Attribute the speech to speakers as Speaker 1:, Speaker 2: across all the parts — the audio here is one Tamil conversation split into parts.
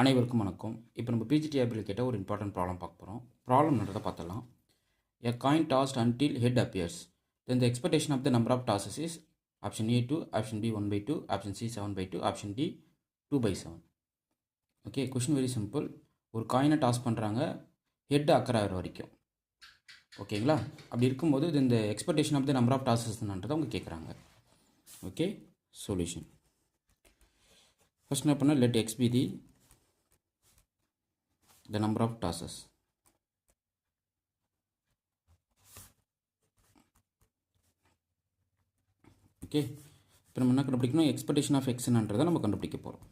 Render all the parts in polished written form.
Speaker 1: அனைவருக்கும் வணக்கம். இப்போ நம்ம பிஜிடிஆர்பியில் கேட்ட ஒரு இம்பார்ட்டன்ட் ப்ராப்ளம் பார்க்க போகிறோம். ப்ராப்ளம்ன்றதை பார்த்தலாம். A coin tossed until head appears. Then the expectation of the number of tosses is option A 2, option B 1/2, option C 7/2, option D 2/7. Okay, question very simple. ஒரு காயினை டாஸ் பண்ணுறாங்க, ஹெட் அக்கறாகிற வரைக்கும். ஓகேங்களா? அப்படி இருக்கும்போது இந்த expectation of the number of டாஸஸ்ன்றதை அவங்க கேட்குறாங்க. Okay, solution. ஃபர்ஸ்ட் என்ன பண்ணால் let x be the number of tosses. Okay, இப்போ நம்ம என்ன கண்டுபிடிக்கணும்? எக்ஸ்பெக்டேஷன் ஆஃப் எக்ஸ்ன்றதை நம்ம கண்டுபிடிக்க போகிறோம்.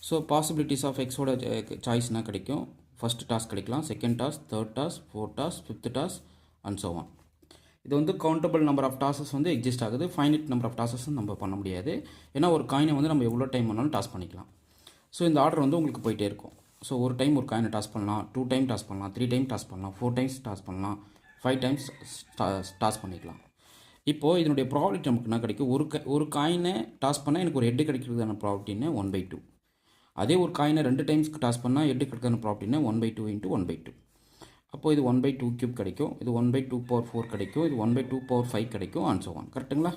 Speaker 1: ஸோ பாசிபிலிட்டிஸ் ஆஃப் எக்ஸோட சாய்ஸ்னால் கிடைக்கும். ஃபஸ்ட் டாஸ் கிடைக்கலாம், second toss, third toss, fourth toss, fifth toss and so on. இது வந்து கவுண்டபிள் நம்பர் ஆஃப் டாஸஸ் வந்து எக்ஸிஸ்ட் ஆகுது. ஃபைனைட் நம்பர் ஆஃப் டாஸஸ் நம்ம பண்ண முடியாது. ஏன்னா ஒரு காயினை வந்து நம்ம எவ்வளோ டைம் வேணாலும் டாஸ் பண்ணிக்கலாம். ஸோ இந்த ஆர்டர் வந்து உங்களுக்கு போயிட்டே இருக்கும். ஸோ ஒரு டைம் ஒரு காயினை டாஸ் பண்ணலாம், 2 டைம் டாஸ் பண்ணலாம், 3 டைம் டாஸ் பண்ணலாம், 4 டைம்ஸ் டாஸ் பண்ணலாம், 5 டைம்ஸ் டாஸ் பண்ணிக்கலாம். இப்போது இதனுடைய ப்ராபிலிட்டி நமக்கு என்ன கிடைக்கும்? ஒரு காயினை டாஸ் பண்ணால் எனக்கு ஒரு ஹெட்டு கிடைக்கிறதுக்கான ப்ராபிலிட்டின்னு 1/2. அதே ஒரு காயினை 2 டைம்ஸ்க்கு டாஸ் பண்ணால் ஹெட்டு கிடைக்கிறதுக்கான ப்ராபிலிட்டின்னு 1/2 × 1/2. அப்போது இது 1/2³ கிடைக்கும், இது 1/2⁴ கிடைக்கும், இது 1/2⁵ கிடைக்கும் அண்ட் ஸோ ஆன். கரெக்டுங்களா?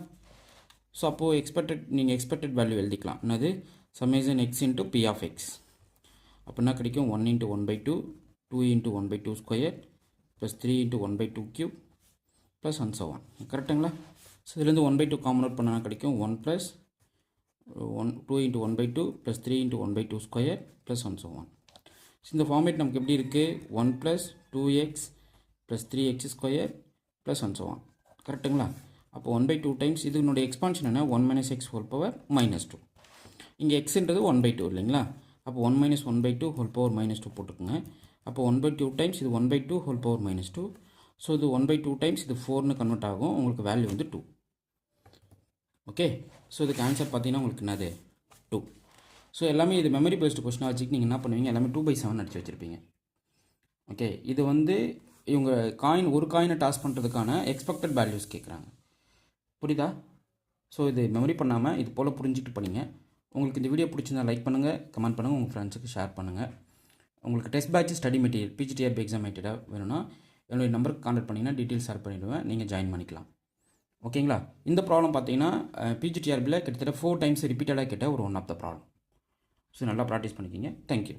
Speaker 1: ஸோ அப்போது நீங்கள் எக்ஸ்பெக்டட் வேல்யூ எழுதிக்கலாம். என்னது? Summation x × p of x. அப்போ என்ன கிடைக்கும்? 1 × 1/2, 2 × 1/2² + 3 × 1/2³ ப்ளஸ் அண்ட் ஸோ ஆன். கரெக்டுங்களா? ஸோ இதுலேருந்து 1/2 காமன் அவுட் பண்ணால் கிடைக்கும் 1 + 2 × 1/2 + 3 × 1/2² plus and so on. So இந்த ஃபார்மேட் நமக்கு எப்படி இருக்குது? 1 + 2x + 3x² plus and so on. கரெக்டுங்களா? அப்போ 1/2 டைம்ஸ் இதனுடைய எக்ஸ்பான்ஷன் என்ன? 1 - x ஹோல் பவர் -2. இங்கே எக்ஸ்ன்றது 1/2 இல்லைங்களா? அப்போ 1 - 1/2 ஹோல் பவர் -2 போட்டுக்கோங்க. அப்போ 1/2 டைம்ஸ் இது 1/2 ஹோல் பவர் -2. ஸோ இது 1/2 டைம்ஸ் இது 4ன்னு கன்வெர்ட் ஆகும். உங்களுக்கு வேல்யூ வந்து 2. ஓகே, ஸோ இதுக்கு ஆன்சர் பார்த்தீங்கன்னா உங்களுக்கு என்னது? 2. ஸோ எல்லாமே இது மெமரி பேஸ்டு கொஸ்டினாக வச்சுக்கு நீங்கள் என்ன பண்ணுவீங்க? எல்லாமே 2/7 அடிச்சு வச்சுருப்பீங்க. ஓகே, இது வந்து இவங்க ஒரு காயினை டாஸ் பண்ணுறதுக்கான எக்ஸ்பெக்டட் வேல்யூஸ் கேட்குறாங்க. புரியுதா? ஸோ இது மெமரி பண்ணாமல் இது போல் புரிஞ்சுக்கிட்டு பண்ணிங்க. உங்களுக்கு இந்த வீடியோ பிடிச்சிருந்தா லைக் பண்ணுங்கள், கமெண்ட் பண்ணுங்கள், உங்கள் ஃப்ரெண்ட்ஸுக்கு ஷேர் பண்ணுங்கள். உங்களுக்கு test batch study material PGTRB exam material வேணும்னா என்னுடைய நம்பருக்கு கான்டாக்ட் பண்ணிங்கன்னா டீட்டெயில்ஸ் ஷேர் பண்ணிவிடுவேன். நீங்கள் ஜாயின் பண்ணிக்கலாம். ஓகேங்களா? இந்த ப்ராப்ளம் பார்த்தீங்கன்னா பிஜிடிஆர்பியில் கிட்டத்தட்ட 4 டைம்ஸ் ரிப்பீட்டடாக கேட்ட ஒரு one of the problem. So நல்லா ப்ராக்டிஸ் பண்ணிக்கிங்க. தேங்க்யூ.